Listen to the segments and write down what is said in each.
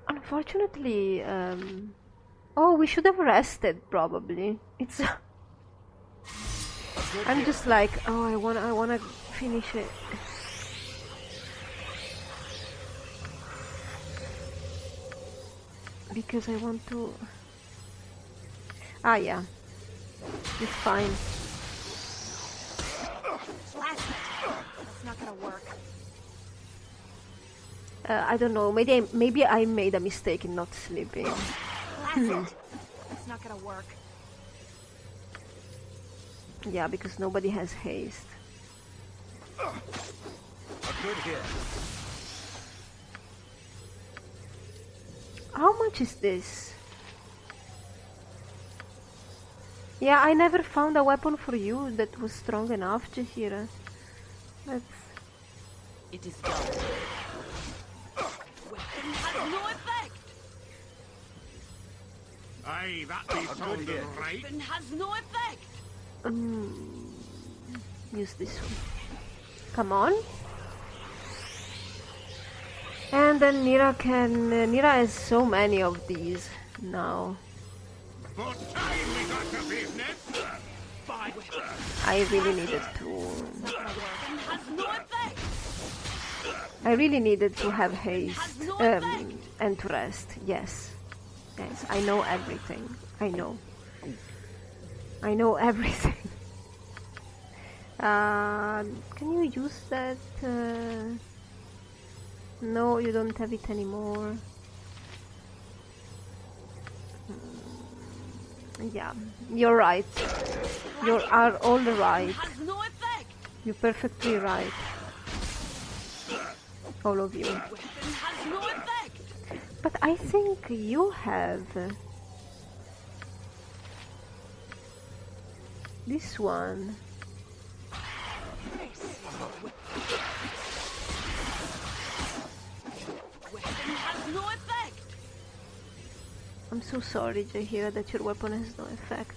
Unfortunately, oh, we should have rested probably. It's I'm just like, oh, I wanna finish it. Because I want to... Ah, yeah. It's fine. That's not gonna work. I don't know, maybe I made a mistake in not sleeping. That's not gonna work. Yeah, because nobody has haste. A good hit. How much is this? Yeah, I never found a weapon for you that was strong enough, Jahira. That's... It is done. Weapon has no effect. Aye, that be sounding right. Weapon has no effect. Use this one. Come on. And then Nira has so many of these now. But time we got to business. I really needed to... Weapon has no effect. I really needed to have haste and to rest. Yes. Yes, I know everything. I know everything. Can you use that? No, you don't have it anymore. Yeah, you're right. You are all right. You're perfectly right. All of you. But I think you have this one. I'm so sorry, Jahira, that your weapon has no effect.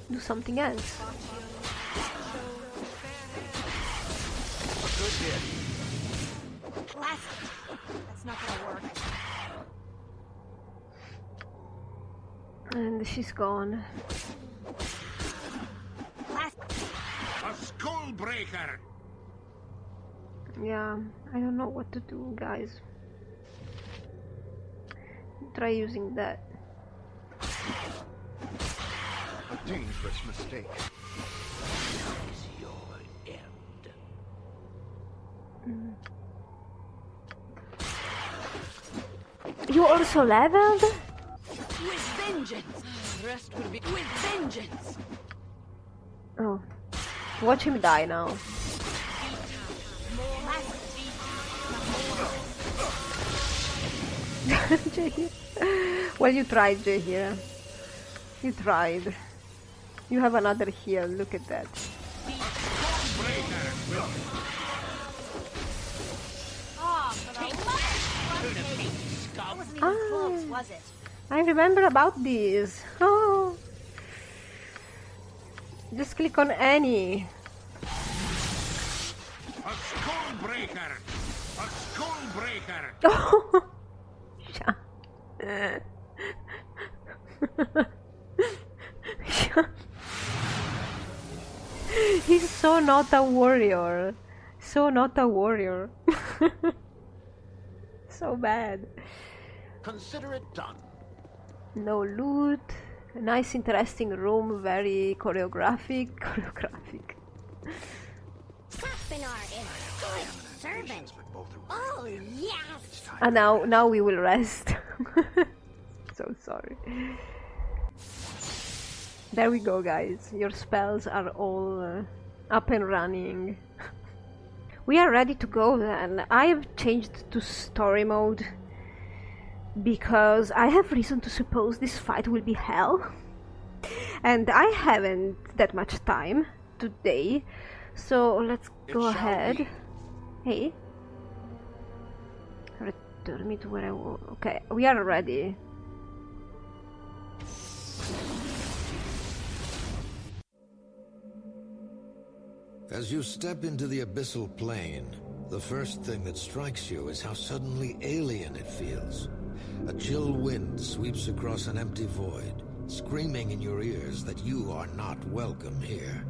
Do something else. Good hit. That's not gonna work. And she's gone. A skull breaker. Yeah, I don't know what to do, guys. Try using that. A dangerous mistake. Is your end. You also leveled? With vengeance. The rest will be with vengeance. Oh. Watch him die now. Jahira. Well, you tried, Jahira. You tried. You have another heal, look at that. Close, was it? I remember about these. Oh. Just click on any. A skull breaker. A skull breaker. Oh. He's so not a warrior. So not a warrior. So bad. Consider it done. No loot. A nice interesting room, very choreographic. Servant. Oh yes. And now we will rest. So sorry. There we go, guys. Your spells are all up and running. We are ready to go then. I have changed to story mode because I have reason to suppose this fight will be hell. And I haven't that much time today. So let's go ahead. Hey. Return me to where I was. Okay, we are ready. As you step into the abyssal plane, the first thing that strikes you is how suddenly alien it feels. A chill wind sweeps across an empty void, screaming in your ears that you are not welcome here.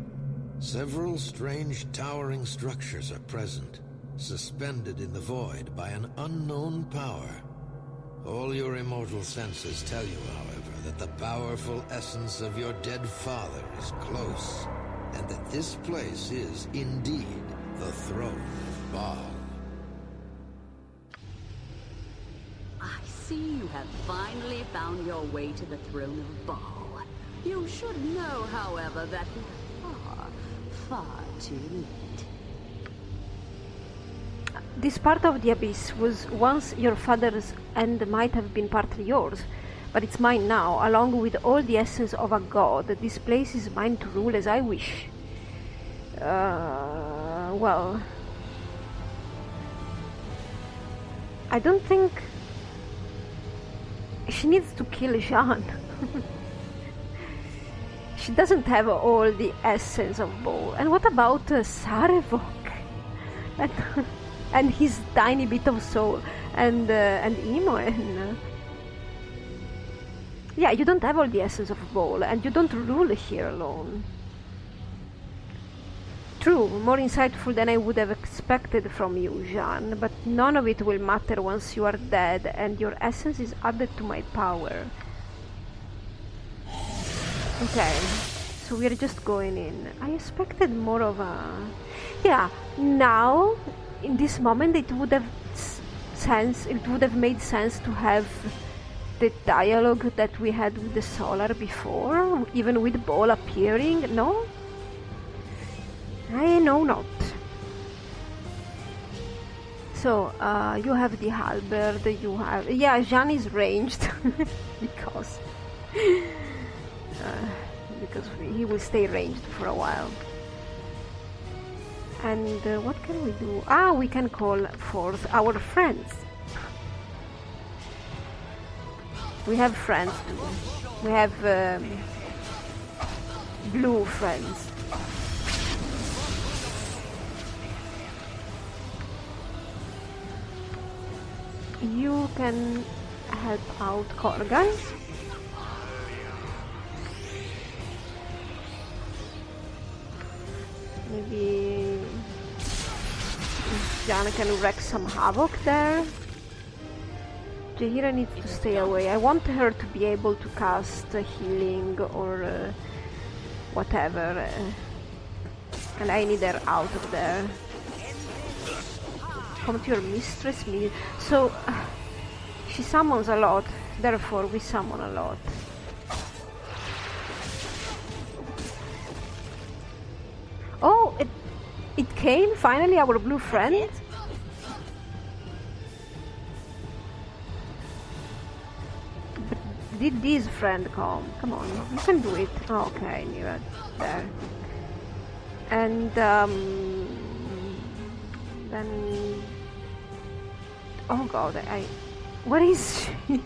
Several strange towering structures are present, suspended in the void by an unknown power. All your immortal senses tell you, however, that the powerful essence of your dead father is close, and that this place is, indeed, the throne of Baal. I see you have finally found your way to the throne of Baal. You should know, however, that we're far too late. This part of the abyss was once your father's and might have been partly yours, but it's mine now, along with all the essence of a god. This place is mine to rule as I wish. Well... I don't think... She needs to kill Jean. She doesn't have all the essence of Baal. And what about Sarevok? And his tiny bit of soul, and Imoen. Yeah, you don't have all the essence of Baal, and you don't rule here alone. True, more insightful than I would have expected from you, Jean, but none of it will matter once you are dead, and your essence is added to my power. Okay, so we are just going in. I expected more of a... Yeah, now... In this moment, it would have made sense to have the dialogue that we had with the Solar before, even with Baal appearing. No? I know not. So, you have the halberd, you have... Yeah, Jean is ranged, because he will stay ranged for a while. And what can we do? Ah, we can call forth our friends. We have friends too. We have blue friends. You can help out Corgan. Maybe Jana can wreak some havoc there. Jaheira needs to stay away. I want her to be able to cast healing or whatever. And I need her out of there. Come to your mistress, me. So, she summons a lot, therefore we summon a lot. Oh, it came, finally, our blue friend. But did this friend come? Come on, you can do it. Oh, okay, you're there. And, then... Oh god, what is she?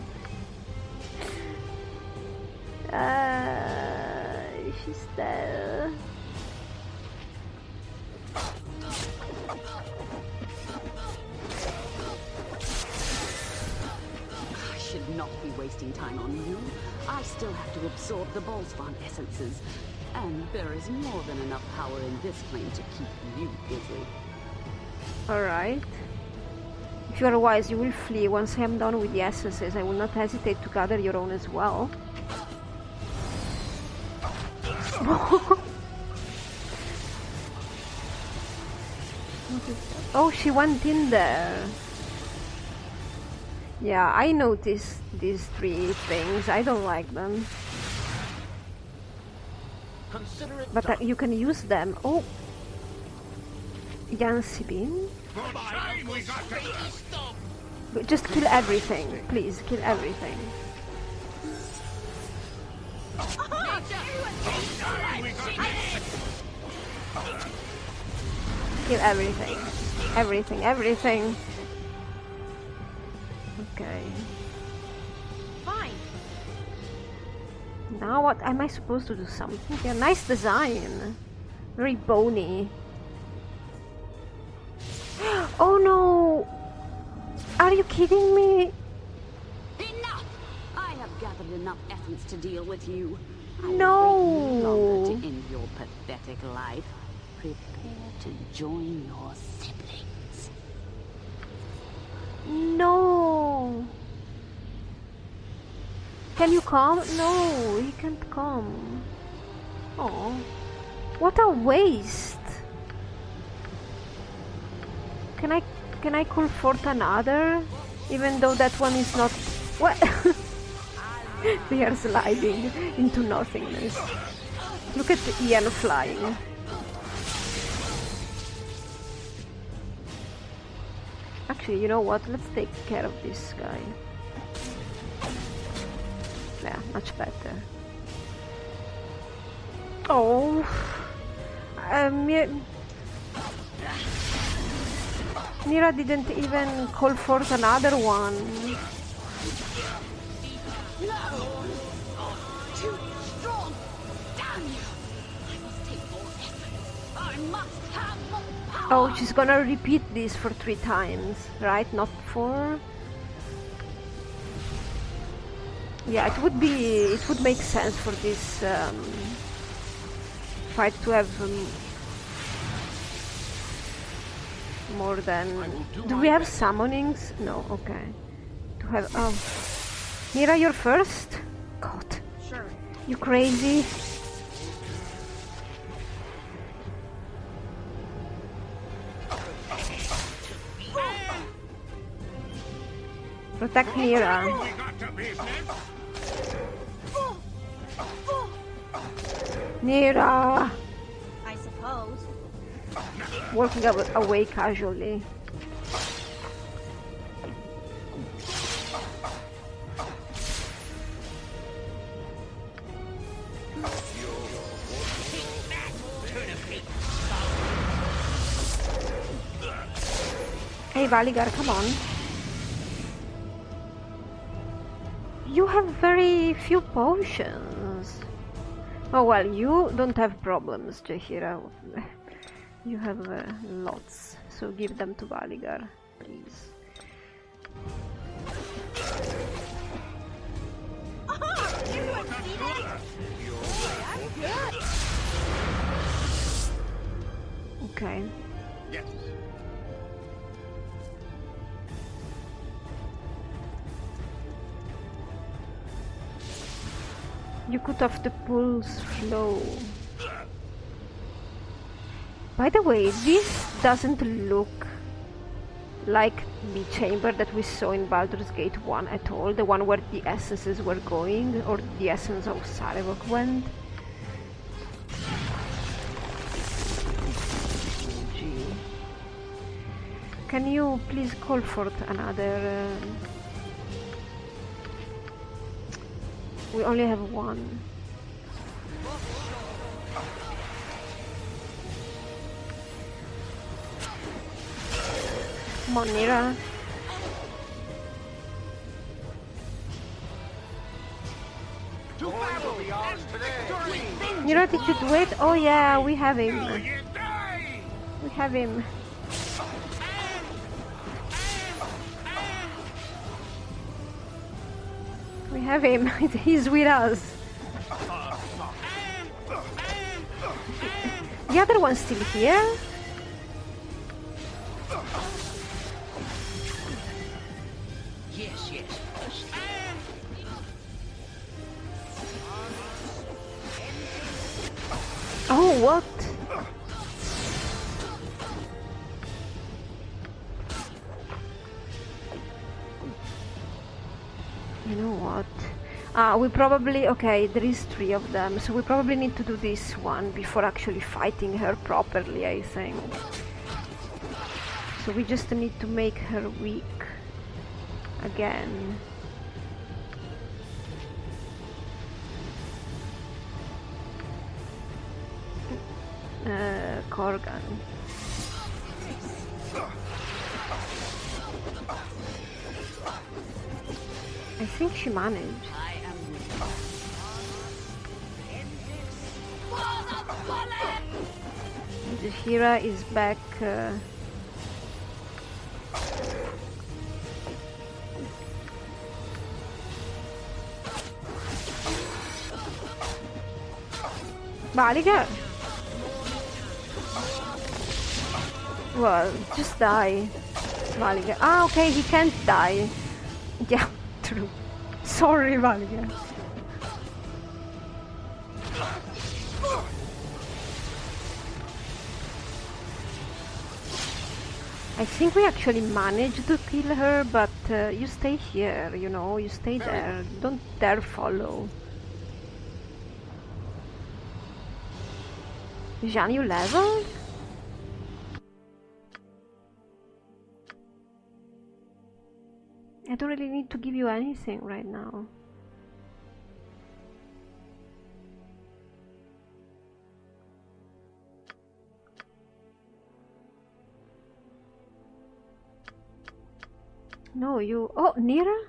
She's there. I should not be wasting time on you. I still have to absorb the Bolspan essences. And there is more than enough power in this plane to keep you busy. Alright. If you are wise, you will flee. Once I am done with the essences, I will not hesitate to gather your own as well. Oh, she went in there. Yeah, I noticed these three things. I don't like them. But you can use them. Oh! Yansibin? Just kill everything, please, kill everything. Kill everything. Everything. Okay. Fine. Now what? Am I supposed to do something? Yeah, nice design. Very bony. Oh no! Are you kidding me? Enough! I have gathered enough essence to deal with you. I will No. wait no longer to end your pathetic life. Prepare to join your siblings. No! Can you come? No, he can't come. Oh, what a waste! Can I call forth another? Even though that one is not... What? They are sliding into nothingness. Look at Ian flying. Actually, you know what? Let's take care of this guy. Yeah, much better. Oh, Mira didn't even call forth another one. Too strong! Damn you! I must take more effort. I must have more power! Oh, she's gonna repeat this for 3 times, right? Not 4? Yeah, it would make sense for this fight to have more than... Do we have summonings? No, okay. To have... Oh. Mira, you're first? God. Sure. You crazy? Protect Mira. We got to business. Mira! I suppose. Walking away casually. Hey Valigar, come on. You have very few potions. Oh well, you don't have problems, Jahira. You have lots, so give them to Valigar, please. Okay. Yes. You cut off the pulse flow. By the way, this doesn't look like the chamber that we saw in Baldur's Gate 1 at all, the one where the essences were going, or the essence of Sarevok went. Gee. Can you please call forth another... We only have one. Come on, Mira. Mira, did you do it? Oh yeah, we have him. We have him. We have him. He's with us. The other one's still here. Yes, yes. Oh, what? You know what? We probably... Okay, there is 3 of them, so we probably need to do this one before actually fighting her properly, I think. So we just need to make her weak again. Corgan. I think she managed. Jahira is back Valiger! Well, just die. Valiger. Ah, okay, he can't die. Yeah, true. Sorry, Valiger. I think we actually managed to kill her, but you stay here, you know, you stay there. Don't dare follow. Jean, you leveled? I don't really need to give you anything right now. No, you... Oh, Nira?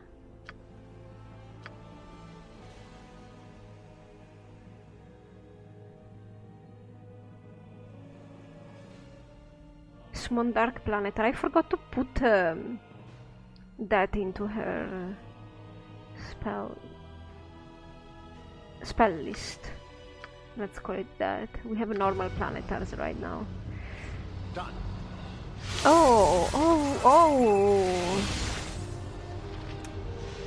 Summon Dark Planet. I forgot to put that into her spell list. Let's call it that. We have normal planetars right now. Done. Oh!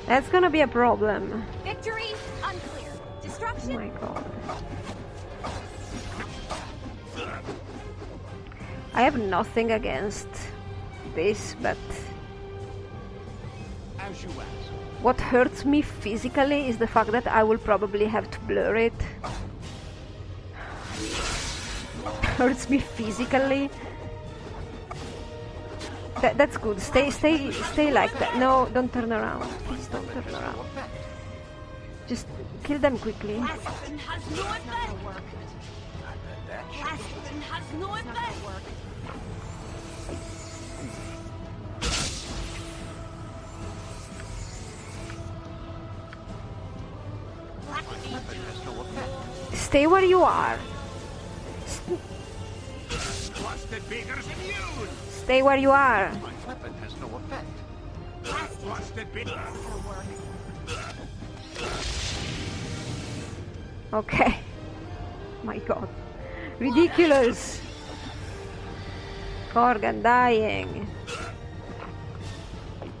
That's gonna be a problem. Victory unclear. Oh Destruction. my god. I have nothing against this, but As you ask. what hurts me physically is the fact that I will probably have to blur it. Hurts me physically. That's good. Stay like that. No, don't turn around. Please don't turn around. Just kill them quickly. Blasphemy has no effect. Blasphemy has no effect. Weapon has no effect. Stay where you are. Busted beaker's immune! Stay where you are. My weapon has no effect. Busted beaker! Okay. My god. Ridiculous. Corgan dying.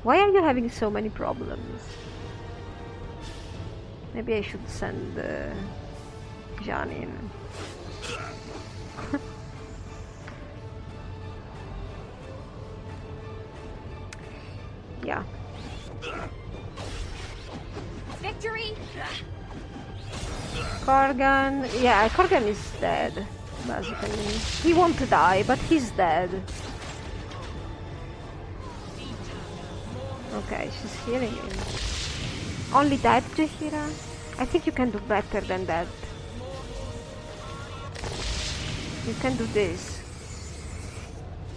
Why are you having so many problems? Maybe I should send Jean in. Yeah. Victory. Corgan, yeah, Corgan is dead, basically. He won't die, but he's dead. Okay, she's healing him. Only that, Jahira? I think you can do better than that. You can do this.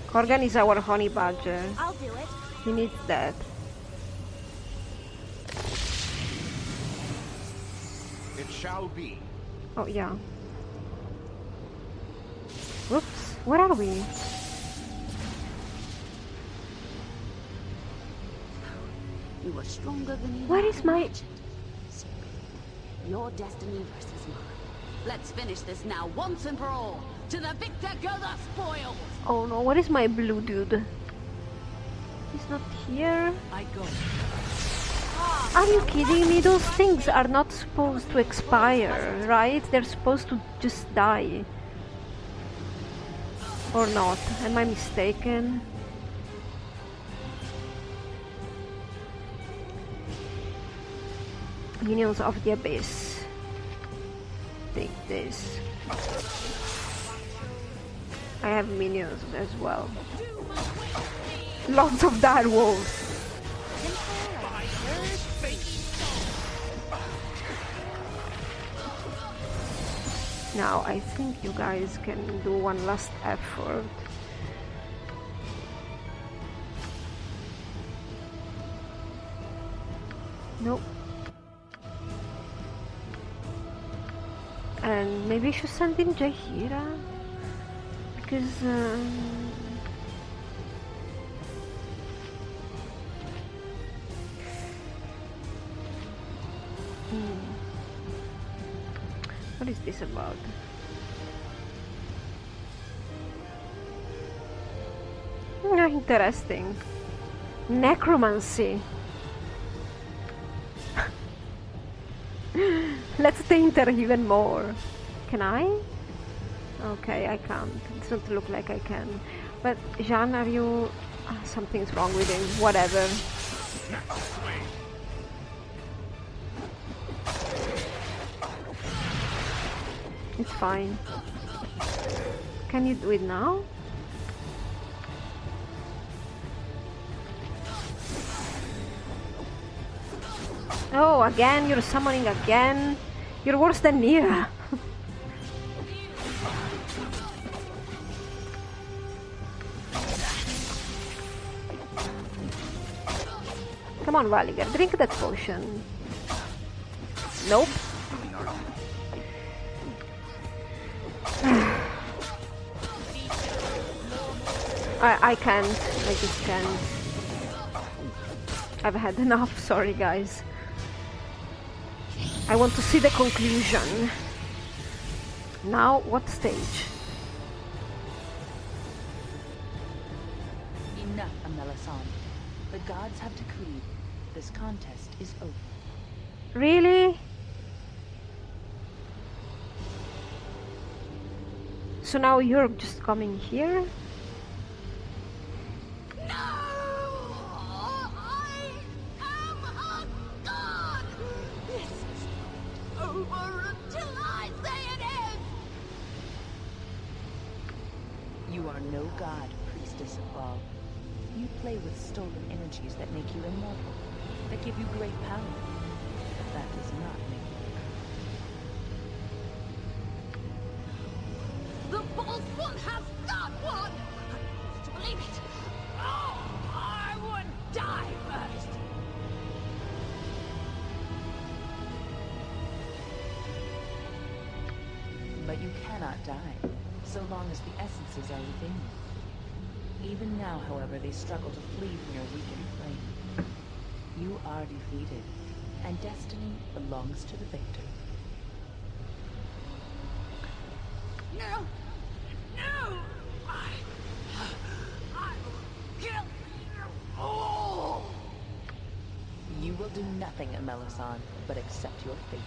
Corgan is our honey badger. I'll do it. He needs that. It shall be. Oh, yeah. Whoops, where are we? You were stronger than you Where had is my... imagined. Your destiny versus mine. Let's finish this now, once and for all. To the victor go the spoils. Oh no, where is my blue dude? He's not here. I go. Are you kidding me? Those things are not supposed to expire, right? They're supposed to just die. Or not? Am I mistaken? Minions of the Abyss. Take this. I have minions as well. Lots of dire wolves. Now I think you guys can do one last effort. Nope. And maybe I should send in Jahira, because what is this about? Interesting. Necromancy. Let's tinter even more. Can I? Okay, I can't. It doesn't look like I can. But Jean, are you... something's wrong with him. Whatever. It's fine. Can you do it now? Oh, again? You're summoning again? You're worse than Nira. Come on, Valiger, drink that potion. Nope. I can't. I just can't. I've had enough. Sorry, guys. I want to see the conclusion. Now, what stage? Enough, Amelisande. The gods have decreed this contest is over. Really? So now you're just coming here? You are no god, priestess of Baal. You play with stolen energies that make you immortal, that give you great power. But that does not make you. The bold one has got one! I refuse to believe it! Oh, I would die first! But you cannot die, so long as the essences are within you. Even now, however, they struggle to flee from your weakened flame. You are defeated, and destiny belongs to the victor. No! No! I will kill you all! You will do nothing, Amelisande, but accept your fate.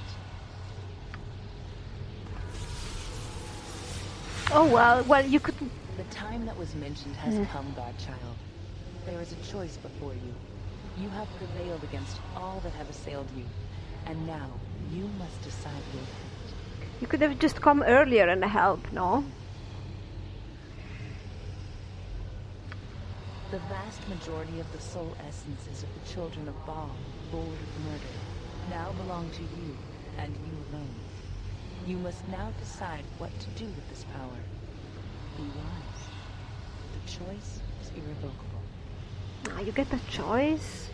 Oh well, you could... The time that was mentioned has come, Godchild. There is a choice before you. You have prevailed against all that have assailed you, and now you must decide your fate. You could have just come earlier and help, no? The vast majority of the soul essences of the children of Baal, born of murder, now belong to you, and you alone. You must now decide what to do with this power. Be wise. The choice is irrevocable. Ah, you get a choice?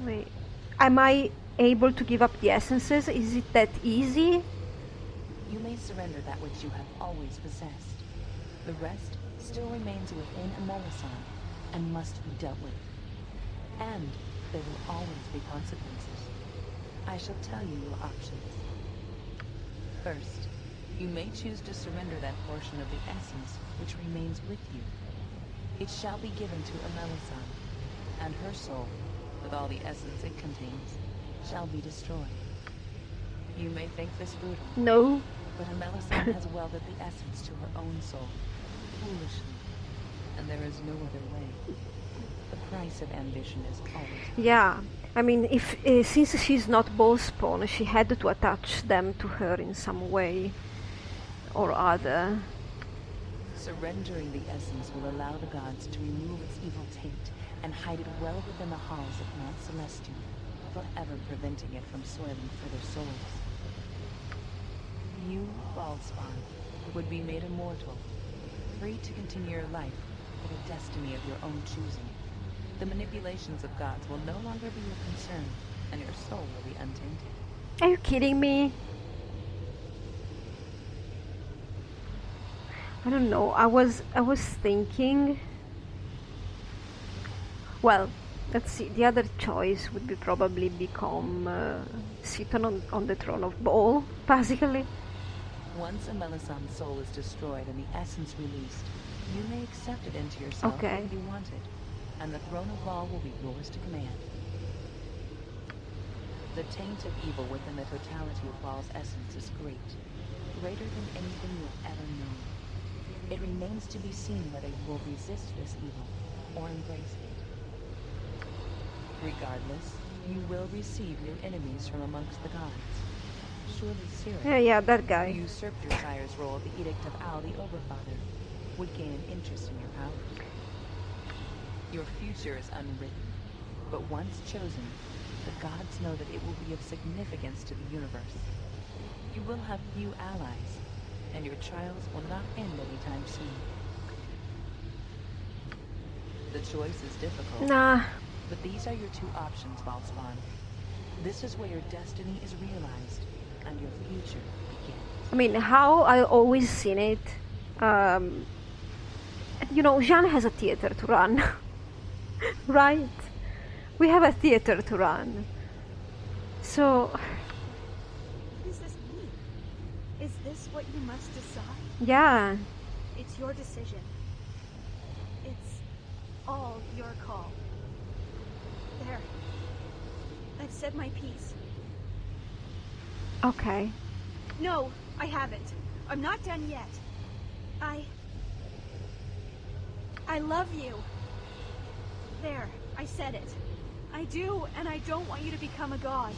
Wait, am I able to give up the essences? Is it that easy? You may surrender that which you have always possessed. The rest still remains within Amelisande and must be dealt with. And there will always be consequences. I shall tell you your options. First, you may choose to surrender that portion of the essence which remains with you. It shall be given to Amelisande, and her soul, with all the essence it contains, shall be destroyed. You may think this brutal. No. But Amelisande has welded the essence to her own soul, foolishly, and there is no other way. The price of ambition is always... Yeah, I mean, if since she's not Ballspawn, she had to attach them to her in some way or other. Surrendering the essence will allow the gods to remove its evil taint and hide it well within the halls of Mount Celestial, forever preventing it from soiling further souls. You, Ballspawn, would be made immortal, free to continue your life with a destiny of your own choosing. The manipulations of gods will no longer be your concern, and your soul will be untainted. Are you kidding me? I don't know. I was thinking. Well, Let's see, the other choice would be probably become sit on the throne of Baal, basically. Once a Melisand's soul is destroyed and the essence released, you may accept it into yourself Okay. if you want it, and the throne of Baal will be yours to command. The taint of evil within the totality of Baal's essence is great, greater than anything you have ever known. It remains to be seen whether you will resist this evil or embrace it. Regardless, you will receive new enemies from amongst the gods. Surely Ciri, Yeah, that guy. who usurped your sire's role at the Edict of Al the Overfather, would gain an interest in your powers. Your future is unwritten, but once chosen, the gods know that it will be of significance to the universe. You will have few allies, and your trials will not end anytime soon. The choice is difficult, Nah. but these are your two options, Valspawn. This is where your destiny is realized, and your future begins. I mean, how I always seen it. You know, Jean has a theater to run. Right? We have a theater to run. So, What does this mean? Is this what you must decide? yeah. It's your decision. It's all your call. There. I've said my piece. Okay. No, I haven't. I'm not done yet. I love you. There, I said it. I do, and I don't want you to become a god.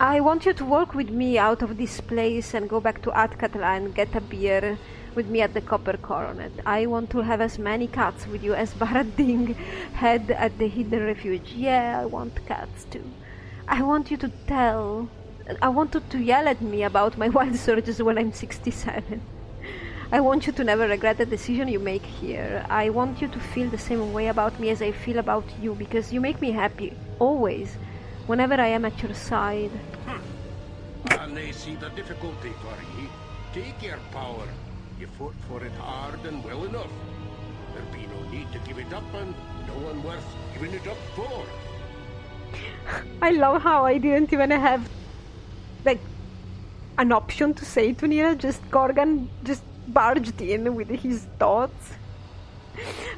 I want you to walk with me out of this place and go back to Atkatla and get a beer with me at the Copper Coronet. I want to have as many cats with you as Baradding had at the Hidden Refuge. Yeah, I want cats too. I want you to yell at me about my wild surges when I'm 67. I want you to never regret the decision you make here. I want you to feel the same way about me as I feel about you, because you make me happy, always, whenever I am at your side. And they see the difficulty for ye. Take your power. You fought for it hard and well enough. There'd be no need to give it up, and no one worth giving it up for. I love how I didn't even have, like, an option to say to Nira. Just Gorgon just barged in with his thoughts.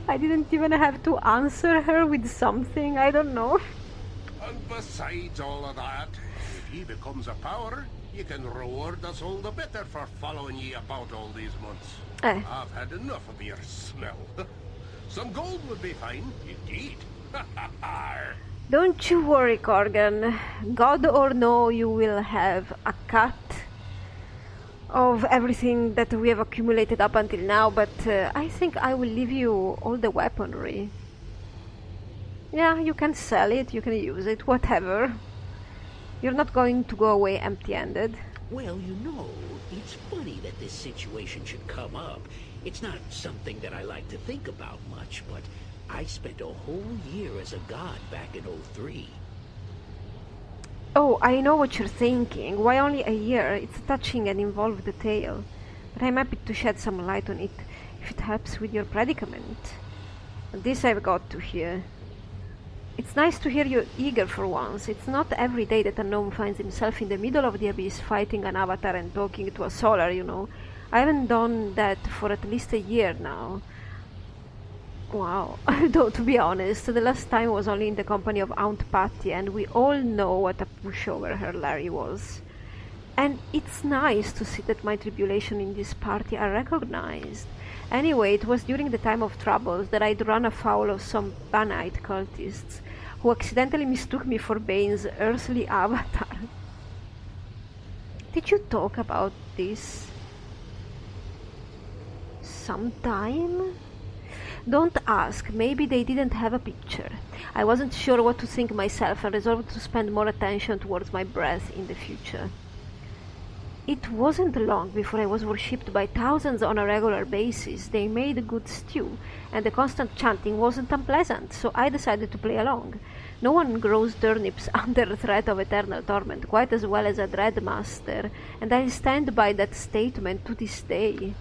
I didn't even have to answer her with something, I don't know. And besides all of that, if he becomes a power, you can reward us all the better for following ye about all these months. I've had enough of your smell. Some gold would be fine, indeed. Don't you worry, Corgan. God or no, you will have a cut of everything that we have accumulated up until now, but I think I will leave you all the weaponry. Yeah, you can sell it, you can use it, whatever. You're not going to go away empty-handed. Well, you know, it's funny that this situation should come up. It's not something that I like to think about much, but I spent a whole year as a god back in '03. Oh, I know what you're thinking. Why only a year? It's a touching and involved tale. But I'm happy to shed some light on it, if it helps with your predicament. This I've got to hear. It's nice to hear you're eager for once. It's not every day that a gnome finds himself in the middle of the abyss fighting an avatar and talking to a solar, you know. I haven't done that for at least a year now. Wow. Though, to be honest, the last time was only in the company of Aunt Patty, and we all know what a pushover her Larry was. And it's nice to see that my tribulation in this party are recognized. Anyway, it was during the time of troubles that I'd run afoul of some Banite cultists, who accidentally mistook me for Bane's earthly avatar. Did you talk about this sometime? Don't ask, maybe they didn't have a picture. I wasn't sure what to think myself and resolved to spend more attention towards my breath in the future. It wasn't long before I was worshipped by thousands on a regular basis. They made a good stew, and the constant chanting wasn't unpleasant, so I decided to play along. No one grows turnips under threat of eternal torment quite as well as a Dreadmaster, and I stand by that statement to this day.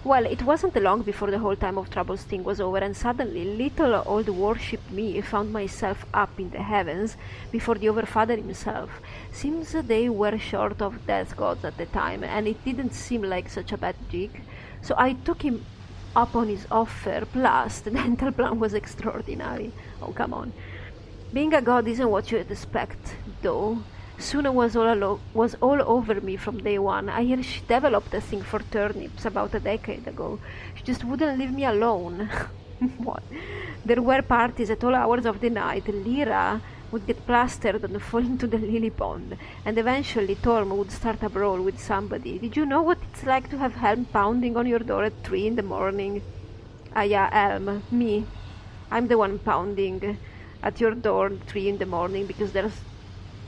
Well, it wasn't long before the whole time of trouble's thing was over, and suddenly little old worship me found myself up in the heavens before the Overfather himself. Seems they were short of death gods at the time, and it didn't seem like such a bad jig, so I took him up on his offer, plus the dental plan was extraordinary. Oh, come on. Being a god isn't what you'd expect, though. Suna was all over me from day one. I hear she developed a thing for turnips about a decade ago. She just wouldn't leave me alone. What? There were parties at all hours of the night. Lyra would get plastered and fall into the lily pond, and eventually Torm would start a brawl with somebody. Did you know what it's like to have Helm pounding on your door at 3 in the morning? Ah yeah, Helm. Me. I'm the one pounding at your door at 3 in the morning because there's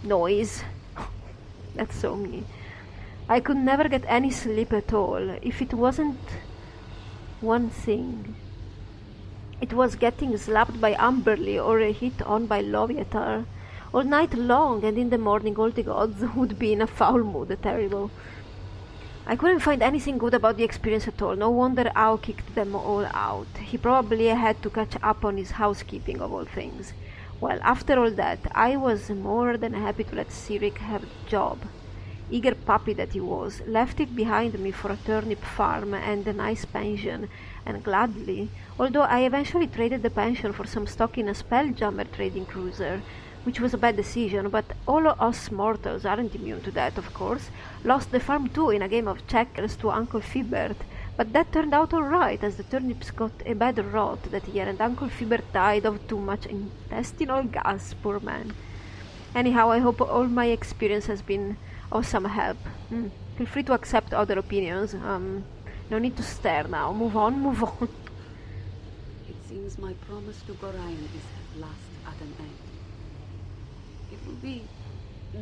noise. That's so me. I could never get any sleep at all. If it wasn't one thing, it was getting slapped by Amberly or hit on by Loviatar. All night long, and in the morning all the gods would be in a foul mood. Terrible. I couldn't find anything good about the experience at all. No wonder Ao kicked them all out. He probably had to catch up on his housekeeping of all things. Well, after all that, I was more than happy to let Cyric have the job. Eager puppy that he was, left it behind me for a turnip farm and a nice pension, and gladly, although I eventually traded the pension for some stock in a Spelljammer trading cruiser, which was a bad decision, but all us mortals aren't immune to that, of course. Lost the farm too in a game of checkers to Uncle Fibert, but that turned out alright, as the turnips got a bad rot that year, and Uncle Fibert died of too much intestinal gas, poor man. Anyhow, I hope all my experience has been of some help. Feel free to accept other opinions. No need to stare now. Move on, move on. It seems my promise to Gorion is at last at an end. It will be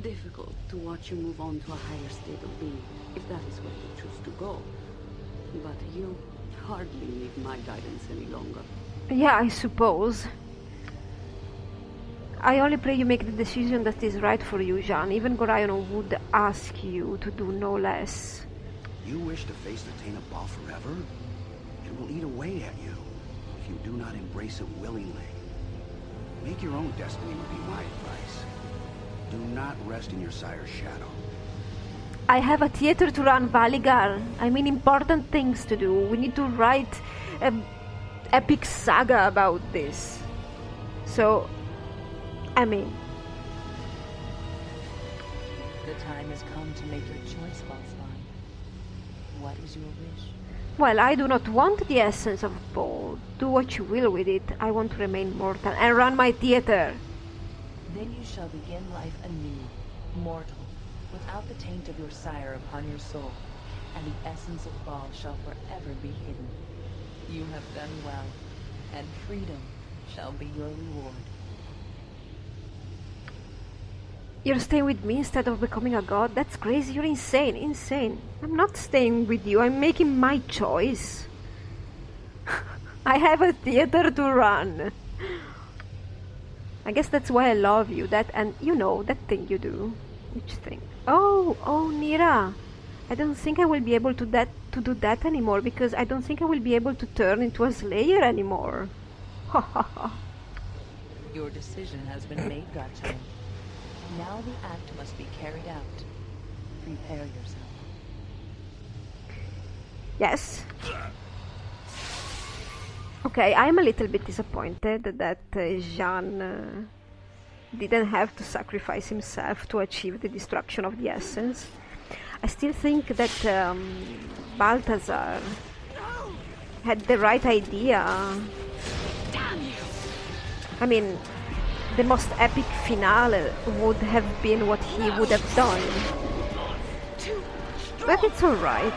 difficult to watch you move on to a higher state of being, if that is where you choose to go. But you hardly need my guidance any longer. Yeah, I suppose. I only pray you make the decision that is right for you, Jean. Even Gorion would ask you to do no less. You wish to face the taint of Baal forever? It will eat away at you if you do not embrace it willingly. Make your own destiny would be my advice. Do not rest in your sire's shadow. I have a theater to run, Valigar. I mean, important things to do. We need to write an epic saga about this. So, I mean... The time has come to make your choice, Valsvine. What is your wish? Well, I do not want the essence of Baal. Do what you will with it. I want to remain mortal and run my theater. Then you shall begin life anew, mortal, without the taint of your sire upon your soul, and the essence of Baal shall forever be hidden. You have done well, and freedom shall be your reward. You're staying with me instead of becoming a god? That's crazy. You're insane. Insane. I'm not staying with you. I'm making my choice. I have a theater to run. I guess that's why I love you. That, and you know, that thing you do. Which thing? Oh, Nira. I don't think I will be able to do that anymore, because I don't think I will be able to turn into a slayer anymore. Ha ha ha. Your decision has been made, Garchomp. Now the act must be carried out. Prepare yourself. Yes. Okay, I'm a little bit disappointed that Jean didn't have to sacrifice himself to achieve the destruction of the essence. I still think that Balthazar had the right idea. I mean, the most epic finale would have been what he would have done. But it's alright.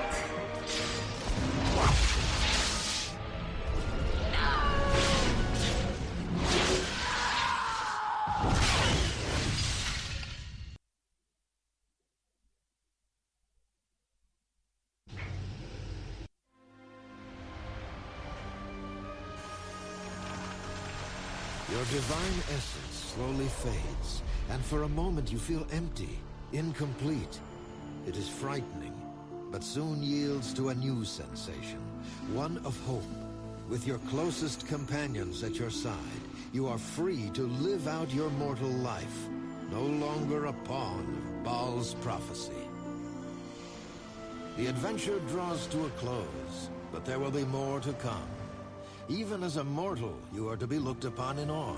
Your divine essence slowly fades, and for a moment you feel empty, incomplete. It is frightening, but soon yields to a new sensation, one of hope. With your closest companions at your side, you are free to live out your mortal life, no longer a pawn of Baal's prophecy. The adventure draws to a close, but there will be more to come. Even as a mortal, you are to be looked upon in awe,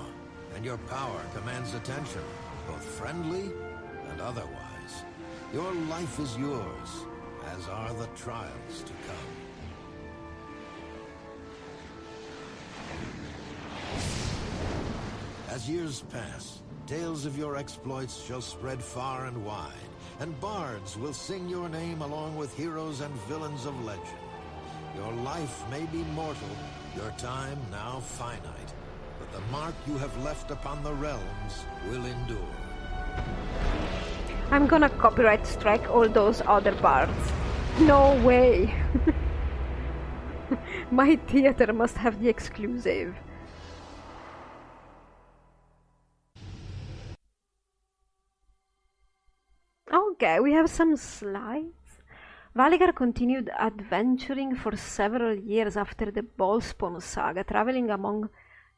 and your power commands attention, both friendly and otherwise. Your life is yours, as are the trials to come. As years pass, tales of your exploits shall spread far and wide, and bards will sing your name along with heroes and villains of legend. Your life may be mortal, your time now finite, but the mark you have left upon the realms will endure. I'm gonna copyright strike all those other bards. No way! My theater must have the exclusive. Okay, we have some slides. Valigar continued adventuring for several years after the Ballspawn saga, traveling among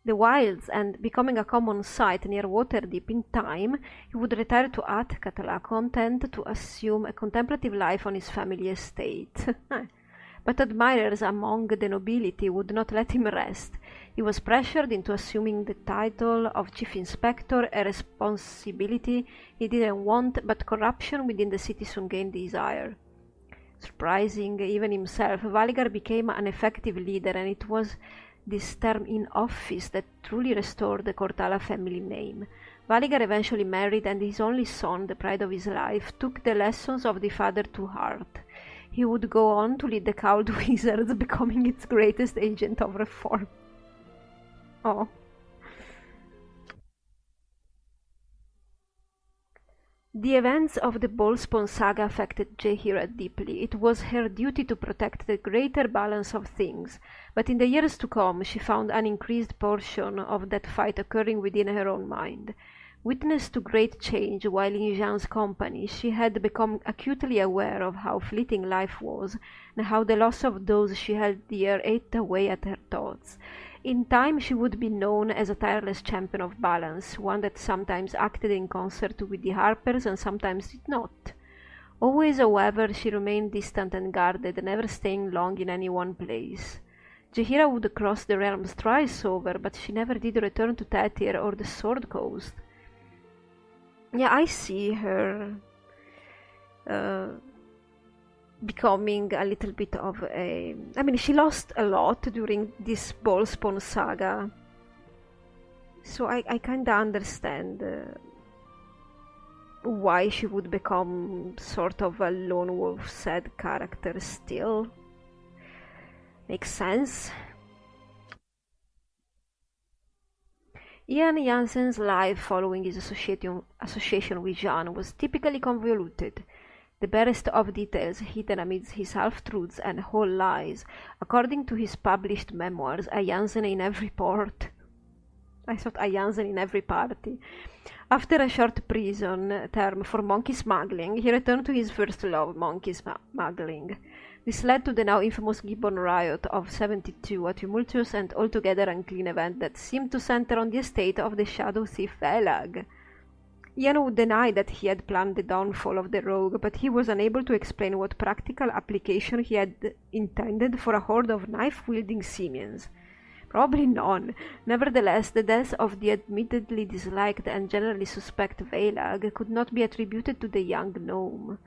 the wilds and becoming a common sight near Waterdeep. In time, he would retire to Athkatla, content to assume a contemplative life on his family estate. But admirers among the nobility would not let him rest. He was pressured into assuming the title of Chief Inspector, a responsibility he didn't want, but corruption within the city soon gained his ire. Surprising even himself, Valigar became an effective leader, and it was this term in office that truly restored the Cortala family name. Valigar eventually married, and his only son, the pride of his life, took the lessons of the father to heart. He would go on to lead the Cowled Wizards, becoming its greatest agent of reform. Oh. The events of the Ballspawn saga affected Jaheira deeply. It was her duty to protect the greater balance of things, but in the years to come she found an increased portion of that fight occurring within her own mind. Witness to great change while in Jean's company, she had become acutely aware of how fleeting life was, and how the loss of those she held dear ate away at her thoughts. In time she would be known as a tireless champion of balance, one that sometimes acted in concert with the Harpers and sometimes did not. Always, however, she remained distant and guarded, never staying long in any one place. Jaheira would cross the realms thrice over, but she never did return to Tatyr or the Sword Coast. Yeah, I see her becoming a little bit of a... I mean, she lost a lot during this Ballspawn saga, so I kinda understand why she would become sort of a lone wolf sad character still. Makes sense. Ian Jansen's life following his association with Jean was typically convoluted, the barest of details hidden amidst his half-truths and whole lies. According to his published memoirs, a Jansen in every port. I thought a Jansen in every party. After a short prison term for monkey smuggling, he returned to his first love, monkey smuggling. This led to the now infamous Gibbon Riot of 72, a tumultuous and altogether unclean event that seemed to center on the estate of the shadow thief Velag. Ian would deny that he had planned the downfall of the rogue, but he was unable to explain what practical application he had intended for a horde of knife-wielding simians. Probably none. Nevertheless, the death of the admittedly disliked and generally suspect Velag could not be attributed to the young gnome.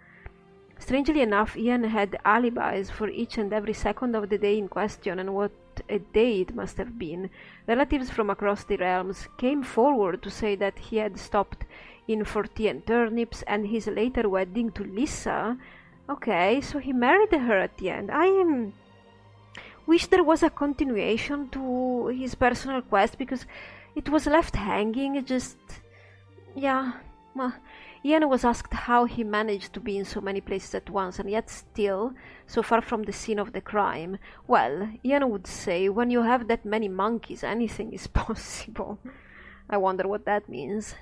Strangely enough, Ian had alibis for each and every second of the day in question, and what a day it must have been. Relatives from across the realms came forward to say that he had stopped in for tea and turnips, and his later wedding to Lissa. Okay, so he married her at the end. I wish there was a continuation to his personal quest, because it was left hanging. Yeah. Ian was asked how he managed to be in so many places at once and yet still so far from the scene of the crime. Well, Ian would say, when you have that many monkeys, anything is possible. I wonder what that means.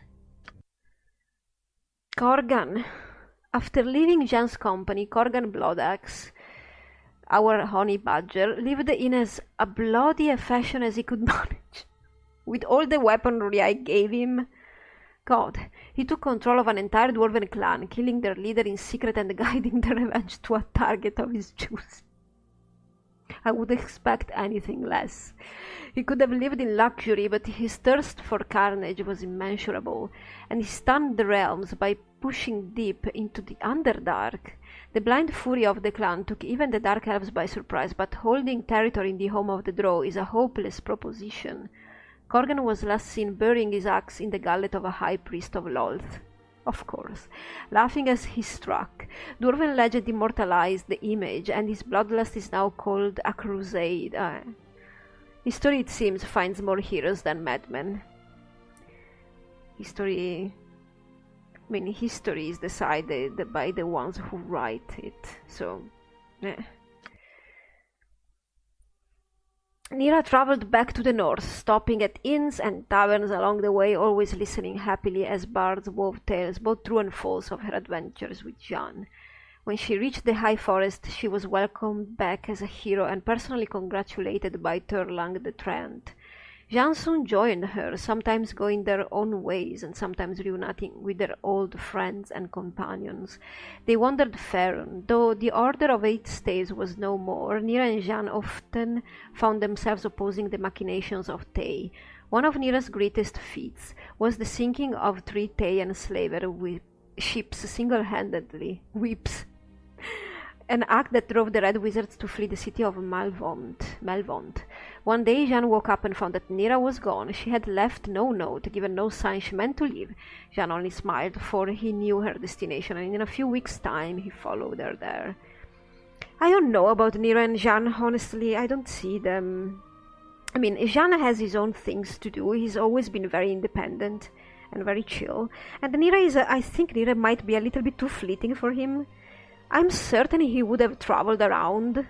Corgan. After leaving Jan's company, Corgan Bloodaxe, our honey badger, lived in as a bloody a fashion as he could manage. With all the weaponry I gave him, God, he took control of an entire dwarven clan, killing their leader in secret and guiding their revenge to a target of his choosing. I would expect anything less. He could have lived in luxury, but his thirst for carnage was immeasurable, and he stunned the realms by pushing deep into the Underdark. The blind fury of the clan took even the Dark Elves by surprise, but holding territory in the home of the Drow is a hopeless proposition. Corgan was last seen burying his axe in the gullet of a high priest of Lolth. Of course, laughing as he struck. Dwarven legend immortalized the image, and his bloodlust is now called a crusade. History, it seems, finds more heroes than madmen. History is decided by the ones who write it, so... Nira travelled back to the north, stopping at inns and taverns along the way, always listening happily as bards wove tales, both true and false, of her adventures with Jan. When she reached the high forest, she was welcomed back as a hero and personally congratulated by Turlang the Trent. Jan soon joined her, sometimes going their own ways and sometimes reuniting with their old friends and companions. They wandered Faerun. Though the Order of Eight Staves was no more, Nira and Jan often found themselves opposing the machinations of Tay. One of Nira's greatest feats was the sinking of 3 Tayan slaver ships single-handedly. Whips. An act that drove the Red Wizards to flee the city of Melvont. One day Jan woke up and found that Nira was gone. She had left no note, given no sign she meant to leave. Jan only smiled, for he knew her destination, and in a few weeks' time he followed her there. I don't know about Nira and Jan, honestly. I don't see them. I mean, Jan has his own things to do. He's always been very independent and very chill. And Nira I think Nira might be a little bit too fleeting for him. I'm certain he would have traveled around,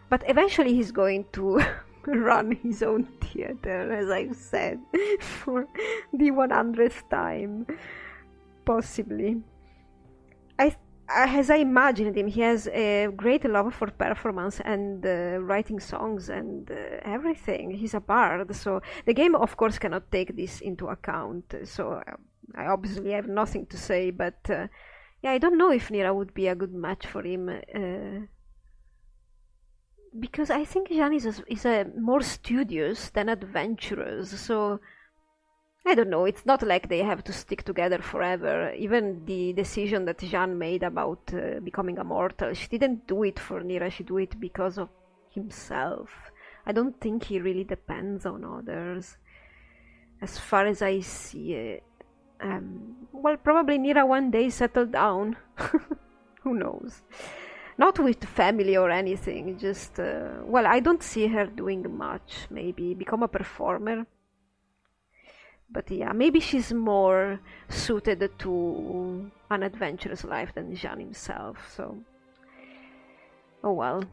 but eventually he's going to run his own theater, as I've said, for the 100th time, possibly. As I imagined him, he has a great love for performance and writing songs and everything. He's a bard, so the game, of course, cannot take this into account, so I obviously have nothing to say, but... yeah, I don't know if Nira would be a good match for him, because I think Jan is a more studious than adventurous, so I don't know, it's not like they have to stick together forever. Even the decision that Jan made about becoming a mortal, she didn't do it for Nira, she did it because of himself. I don't think he really depends on others, as far as I see it. Well, probably Nira one day settled down. Who knows? Not with family or anything, just... well, I don't see her doing much. Maybe become a performer. But yeah, maybe she's more suited to an adventurous life than Jan himself, so... oh well.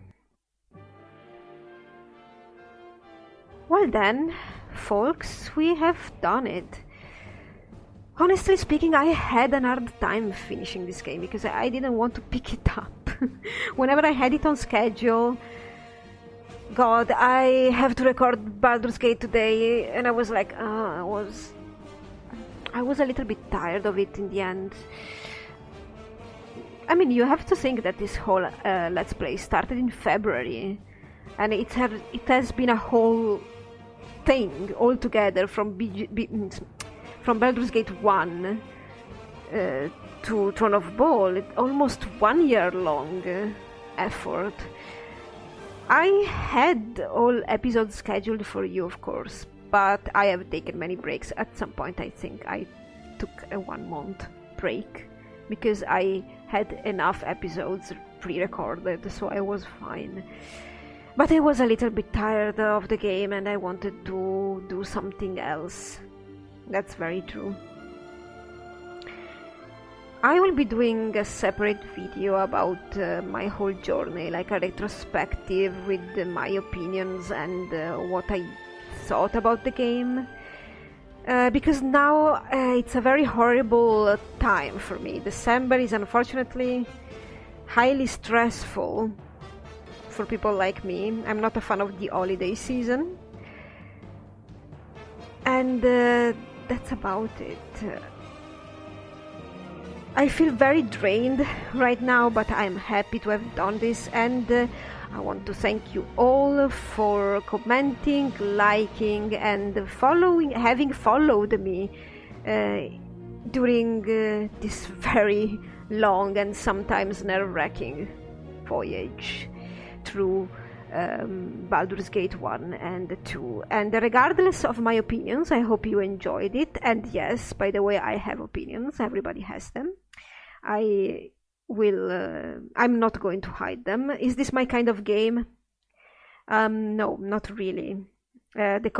Well then, folks, we have done it. Honestly speaking, I had an hard time finishing this game because I didn't want to pick it up. Whenever I had it on schedule, God, I have to record Baldur's Gate today, and I was like, I was a little bit tired of it in the end. I mean, you have to think that this whole Let's Play started in February, and it has been a whole thing altogether from Baldur's Gate 1 to Throne of Ball, almost 1 year long effort. I had all episodes scheduled for you, of course, but I have taken many breaks. At some point I think I took a 1 month break because I had enough episodes pre-recorded, so I was fine. But I was a little bit tired of the game and I wanted to do something else. That's very true. I will be doing a separate video about my whole journey, like a retrospective with my opinions and what I thought about the game. because now it's a very horrible time for me. December is unfortunately highly stressful for people like me. I'm not a fan of the holiday season, and that's about it. I feel very drained right now, but I'm happy to have done this, and I want to thank you all for commenting, liking, and having followed me during this very long and sometimes nerve-wracking voyage through Baldur's Gate 1 and 2. And regardless of my opinions, I hope you enjoyed it. And yes, by the way, I have opinions. Everybody has them. I'm not going to hide them. Is this my kind of game? No, not really. The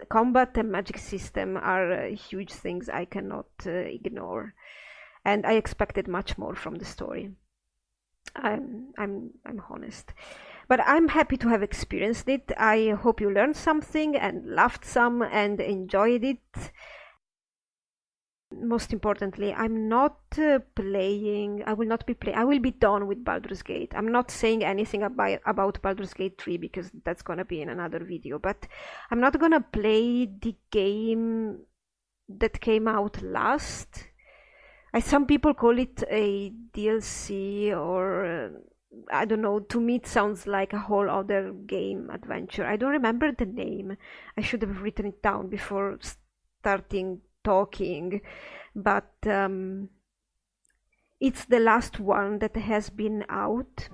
combat and magic system are huge things I cannot ignore, and I expected much more from the story. I'm honest, but I'm happy to have experienced it. I hope you learned something and laughed some and enjoyed it. Most importantly, I'm not playing. I will be done with Baldur's Gate. I'm not saying anything about Baldur's Gate 3 because that's gonna be in another video, but I'm not gonna play the game that came out last. Some people call it a DLC, or I don't know. To me it sounds like a whole other game adventure. I don't remember the name. I should have written it down before starting talking, but it's the last one that has been out.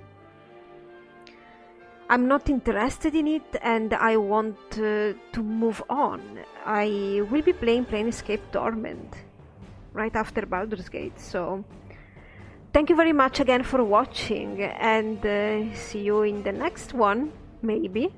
I'm not interested in it, and I want to move on. I will be playing Planescape Torment right after Baldur's Gate, so thank you very much again for watching, and see you in the next one, maybe.